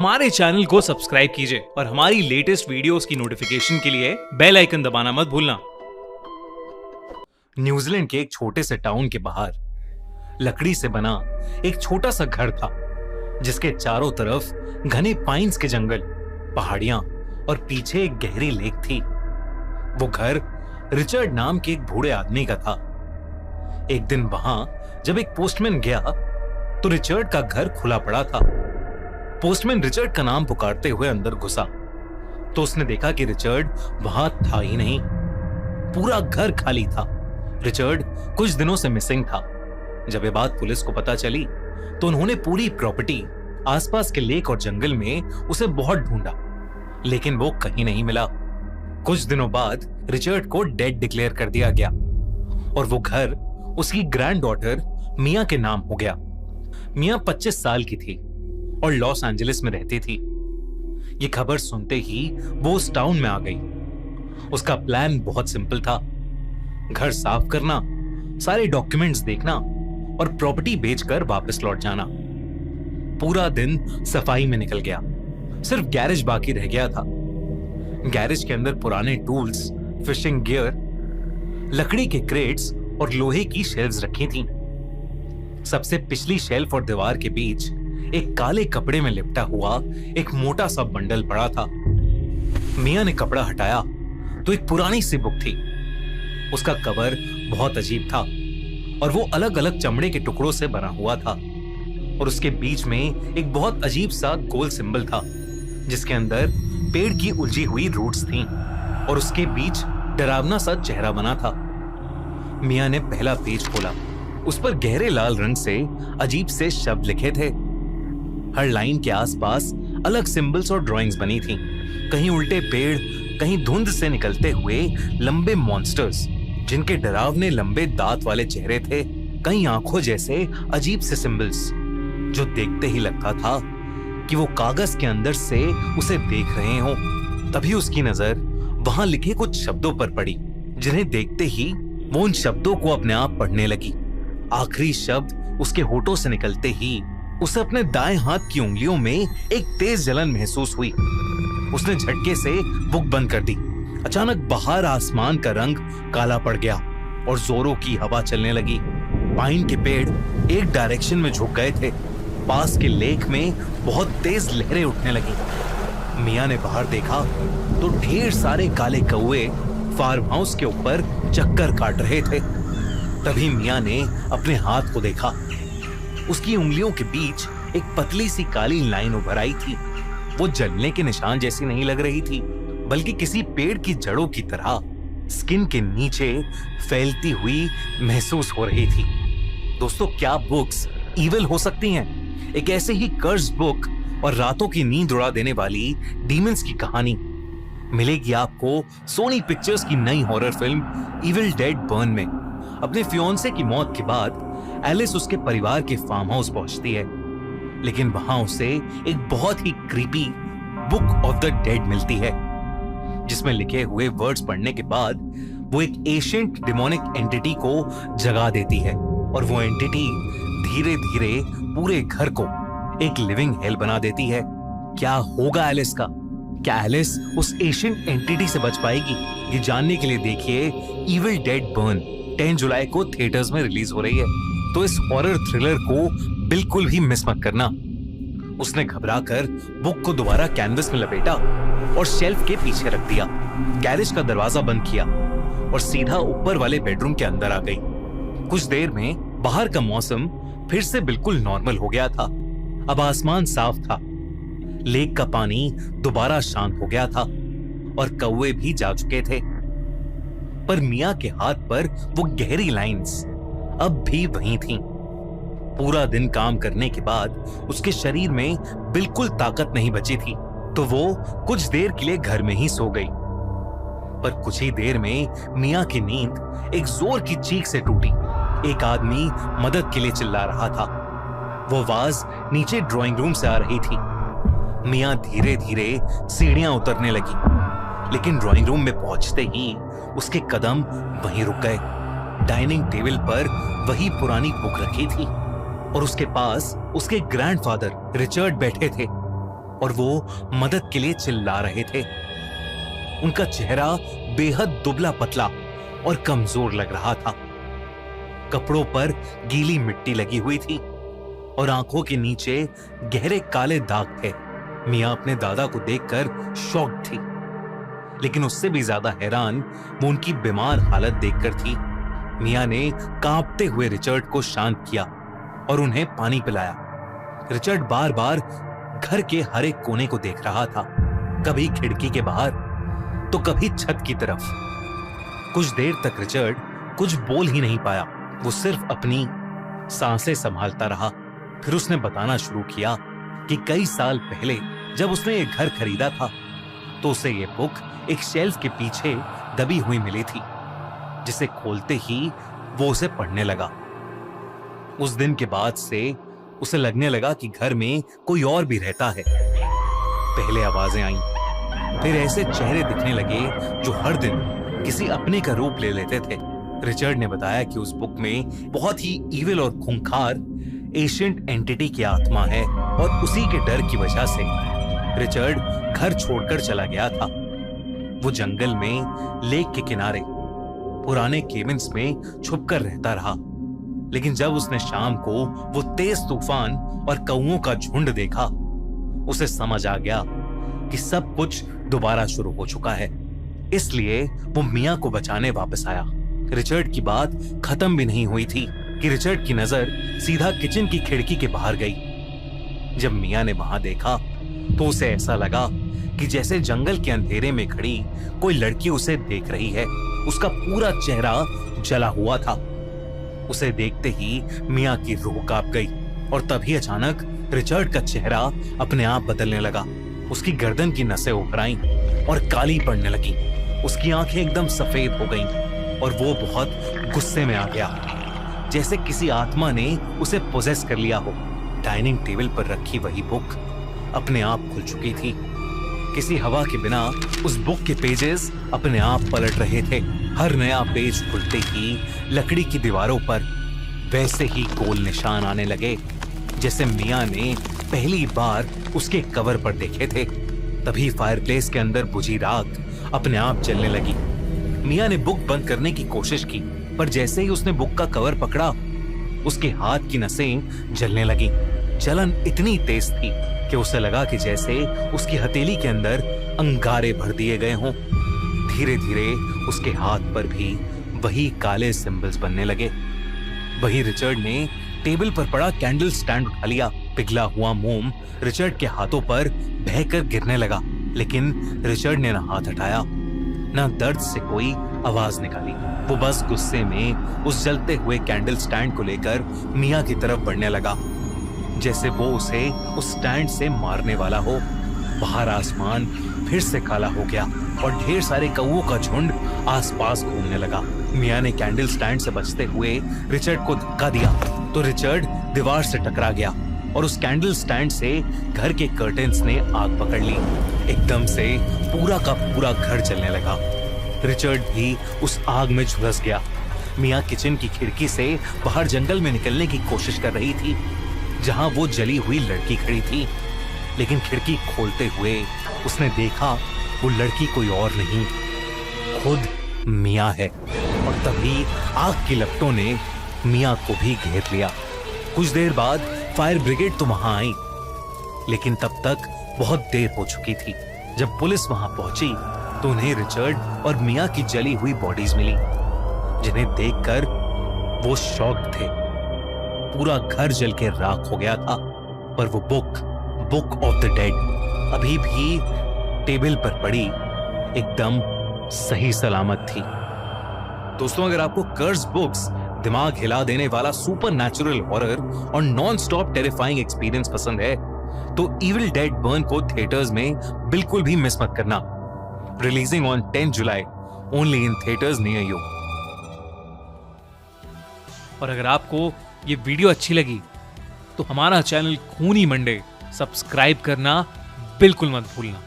हमारे चैनल को सब्सक्राइब कीजिए और हमारी लेटेस्ट वीडियोस की नोटिफिकेशन के लिए बेल आइकन दबाना मत भूलना। न्यूजीलैंड के एक छोटे से टाउन के बाहर लकड़ी से बना एक छोटा सा घर था, जिसके चारों तरफ घने पाइन्स के जंगल, पहाड़ियां और पीछे एक गहरी लेक थी। वो घर रिचर्ड नाम के एक बूढ़े आदमी का था। एक दिन वहां जब एक पोस्टमैन गया तो रिचर्ड का घर खुला पड़ा था। पोस्टमैन रिचर्ड का नाम पुकारते हुए अंदर घुसा तो उसने देखा कि रिचर्ड वहां था ही नहीं। पूरा घर खाली था। रिचर्ड कुछ दिनों से मिसिंग था। जब ये बात पुलिस को पता चली तो उन्होंने पूरी प्रॉपर्टी, आसपास के लेक और जंगल में उसे बहुत ढूंढा, लेकिन वो कहीं नहीं मिला। कुछ दिनों बाद रिचर्ड को डेड डिक्लेयर कर दिया गया और वो घर उसकी ग्रैंड डॉटर मिया के नाम हो गया। मिया 25 साल की थी और लॉस एंजलिस में रहती थी। ये खबर सुनते ही वो उस टाउन में आ गई। उसका प्लान बहुत सिंपल था, घर साफ करना, सारे डॉक्यूमेंट्स देखना और प्रॉपर्टी बेचकर वापस लौट जाना। पूरा दिन सफाई में निकल गया। सिर्फ गैरेज बाकी रह गया था। गैरेज के अंदर पुराने टूल्स, फिशिंग गियर, लकड़ी के क्रेट्स और लोहे की शेल्व्स रखी थीं। सबसे पिछली शेल्फ और दीवार के बीच एक काले कपड़े में लिपटा हुआ एक मोटा सा बंडल पड़ा था। मिया ने कपड़ा हटाया तो एक पुरानी सी बुक थी। उसका कवर बहुत अजीब था और वो अलग अलग चमड़े के टुकड़ों से बना हुआ था और उसके बीच में एक बहुत अजीब सा गोल सिंबल था, जिसके अंदर पेड़ की उलझी हुई रूट्स थीं और उसके बीच डरावना सा चेहरा बना था। मिया ने पहला पेज खोला। उस पर गहरे लाल रंग से अजीब से शब्द लिखे थे। हर लाइन के आसपास अलग सिंबल्स और ड्राइंग्स बनी थीं। कहीं उल्टे पेड़, कहीं धुंध से निकलते हुए लंबे मॉन्स्टर्स जिनके डरावने लंबे दांत वाले चेहरे थे, कहीं आंखों जैसे अजीब से सिंबल्स जो देखते ही लगता था कि वो कागज के अंदर से उसे देख रहे हों। तभी उसकी नजर वहां लिखे कुछ शब्दों पर पड़ी, जिन्हें देखते ही वो उन शब्दों को अपने आप पढ़ने लगी। आखिरी शब्द उसके होठों से निकलते ही उसे अपने दाएं हाथ की उंगलियों में एक तेज जलन महसूस हुई। उसने झटके से बुक बंद कर दी। अचानक बाहर आसमान का रंग काला पड़ गया और जोरों की हवा चलने लगी। पाइन के पेड़ एक डायरेक्शन में झुक गए थे। पास के लेक में बहुत तेज लहरें उठने लगी। मिया ने बाहर देखा तो ढेर सारे काले कौवे फार्म हाउस के ऊपर चक्कर काट रहे थे। तभी मिया ने अपने हाथ को देखा। उसकी उंगलियों के बीच एक पतली सी काली लाइन उभर आई थी। वो जलने के निशान जैसी नहीं लग रही थी, बल्कि किसी पेड़ की जड़ों की तरह स्किन के नीचे फैलती हुई महसूस हो रही थी। दोस्तों, क्या बुक्स इविल हो सकती हैं? एक ऐसे ही कर्स बुक और रातों की नींद उड़ा देने वाली डीमंस की कहानी मिलेगी आपको सोनी पिक्चर्स की नई horror film evil dead burn में। अपने फियोंसे की मौत के बाद एलिस उसके परिवार के फार्म हाउस पहुंचती है, लेकिन वहां उसे एक बहुत ही creepy book of the dead मिलती है, जिसमें लिखे हुए वर्ड्स पढ़ने के बाद वो एक एशियंट डिमोनिक एंटिटी को जगा देती है और वो एंटिटी धीरे धीरे पूरे घर को एक लिविंग हेल बना देती है। क्या होगा एलिस का? क्या एलिस उस एशियंट एंटिटी से बच पाएगी? ये जानने के लिए देखिए इविल डेड बर्न 10 जुलाई को थिएटर्स में रिलीज हो रही है, तो इस हॉरर थ्रिलर को बिल्कुल भी मिस मत करना। उसने घबराकर बुक को दोबारा कैनवस में लपेटा और शेल्फ के पीछे रख दिया। गैरेज का दरवाजा बंद किया और सीधा ऊपर वाले बेडरूम के अंदर आ गई। कुछ देर में बाहर का मौसम फिर से बिल्कुल नॉर्मल हो गया था। अब आसमान साफ था, लेक का पानी दोबारा शांत हो गया था और कौवे भी जा चुके थे। पर मिया के हाथ पर वो गहरी लाइंस अब भी वहीं थीं। पूरा दिन काम करने के बाद उसके शरीर में बिल्कुल ताकत नहीं बची थी, तो वो कुछ देर के लिए घर में ही सो गई। पर कुछ ही देर में मिया की नींद एक जोर की चीख से टूटी। एक आदमी मदद के लिए चिल्ला रहा था। वो आवाज नीचे ड्राइंग रूम से आ रही थी। मिया धीरे धीरे सीढ़ियां उतरने लगी, लेकिन ड्राइंग रूम में पहुंचते ही उसके कदम वहीं रुक गए। डाइनिंग टेबल पर वही पुरानी बुक रखी थी और उसके पास उसके ग्रैंडफादर रिचर्ड बैठे थे। और वो मदद के लिए चिल्ला रहे थे। उनका चेहरा बेहद दुबला पतला और कमजोर लग रहा था। कपड़ों पर गीली मिट्टी लगी हुई थी और आंखों के नीचे गहरे काले दाग थे। मिया अपने दादा को देखकर शॉक थी, लेकिन उससे भी ज्यादा हैरान वो उनकी बीमार हालत देखकर थी। मिया ने कांपते हुए रिचर्ड को शांत किया और उन्हें पानी पिलाया। रिचर्ड बार बार घर के हर एक कोने को देख रहा था, कभी खिड़की के बाहर तो कभी छत की तरफ। कुछ देर तक रिचर्ड कुछ बोल ही नहीं पाया। वो सिर्फ अपनी सांसें संभालता रहा। फिर उसने बताना शुरू किया कि कई साल पहले जब उसने ये घर खरीदा था तो उसे ये बुक एक शेल्फ के पीछे दबी हुई मिली थी, जिसे खोलते ही वो उसे पढ़ने लगा। उस दिन के बाद से उसे लगने लगा कि घर में कोई और भी रहता है। पहले आवाजें आईं, फिर ऐसे चेहरे दिखने लगे जो हर दिन किसी अपने का रूप ले लेते थे। रिचर्ड ने बताया कि उस बुक में बहुत ही ईविल और खूंखार एशियंट एंटिटी की आत्मा है और उसी के डर की वजह से रिचर्ड घर छोड़कर चला गया था। वो जंगल में लेक के किनारे पुराने केबिन्स में छुपकर रहता रहा, लेकिन जब उसने शाम को वो तेज तूफान और कौओं का झुंड देखा, उसे समझ आ गया कि सब कुछ दोबारा शुरू हो चुका है। इसलिए वो मिया को बचाने वापस आया। रिचर्ड की बात खत्म भी नहीं हुई थी कि रिचर्ड की नजर सीधा किचन की खिड़की के बाहर गई। जब मिया ने वहां देखा तो उसे ऐसा लगा कि जैसे जंगल के अंधेरे में खड़ी कोई लड़की उसे देख रही है। उसका पूरा चेहरा जला हुआ था। उसे देखते ही मिया की रूह कांप गई और तभी अचानक रिचर्ड का चेहरा अपने आप बदलने लगा। उसकी गर्दन की नसें उभर आईं और काली पड़ने लगी। उसकी आंखें एकदम सफेद हो गईं और वो बहुत गुस्से में आ गया, जैसे किसी आत्मा ने उसे पोजेस कर लिया हो। डाइनिंग टेबल पर रखी वही बुक अपने आप खुल चुकी थी। किसी हवा के बिना उस बुक के पेजेस अपने आप पलट रहे थे। हर नया पेज खुलते ही लकड़ी की दीवारों पर वैसे ही गोल निशान आने लगे जैसे मिया ने पहली बार उसके कवर पर देखे थे। तभी फायरप्लेस के अंदर बुझी राख अपने आप जलने लगी। मिया ने बुक बंद करने की कोशिश की, पर जैसे ही उसने बुक का कवर पकड़ा, उसके हाथ की नसें जलने लगी। जलन इतनी तेज थी कि उसे लगा कि जैसे उसकी हथेली के अंदर अंगारे भर दिए गए हों। धीरे धीरे उसके हाथ पर भी वही काले सिंबल्स बनने लगे। वही रिचर्ड ने टेबल पर पड़ा कैंडल स्टैंड उठा लिया। पिघला हुआ मोम रिचर्ड के हाथों पर बहकर गिरने लगा, लेकिन रिचर्ड ने ना हाथ हटाया ना दर्द से कोई आवाज निकाली। वो बस गुस्से में उस जलते हुए कैंडल स्टैंड को लेकर मिया की तरफ बढ़ने लगा, जैसे वो उसे उस स्टैंड से मारने वाला हो। बाहर आसमान फिर से काला हो गया और ढेर सारे कौओं का झुंड आसपास घूमने लगा। मिया ने कैंडल स्टैंड से बचते हुए रिचर्ड को धक्का दिया तो रिचर्ड दीवार से टकरा गया और उस कैंडल स्टैंड से घर के कर्टेन्स ने आग पकड़ ली। एकदम से पूरा का पूरा घर जलने लगा। रिचर्ड भी उस आग में झुलस गया। मिया किचन की खिड़की से बाहर जंगल में निकलने की कोशिश कर रही थी, जहां वो जली हुई लड़की खड़ी थी, लेकिन खिड़की खोलते हुए उसने देखा वो लड़की कोई और नहीं, खुद मिया है। और तभी आग की लपटों ने मिया को भी घेर लिया। कुछ देर बाद फायर ब्रिगेड तो वहां आई, लेकिन तब तक बहुत देर हो चुकी थी। जब पुलिस वहां पहुंची तो उन्हें रिचर्ड और मिया की जली हुई बॉडीज मिली, जिन्हें देखकर वो शॉक्ड थे। पूरा घर जल के राख हो गया था, पर वो बुक ऑफ द डेड अभी भी टेबल पर पड़ी एकदम सही सलामत थी। दोस्तों, अगर आपको कर्स बुक्स दिमाग हिला देने वाला सुपर नेचुरल हॉरर और नॉन स्टॉप टेरिफाइंग एक्सपीरियंस पसंद है तो इविल डेड बर्न को थिएटर्स में बिल्कुल भी मिस मत करना। Releasing on 10 July only in theatres near you. और अगर आपको ये वीडियो अच्छी लगी तो हमारा चैनल खूनी मंडे सब्सक्राइब करना बिल्कुल मत भूलना।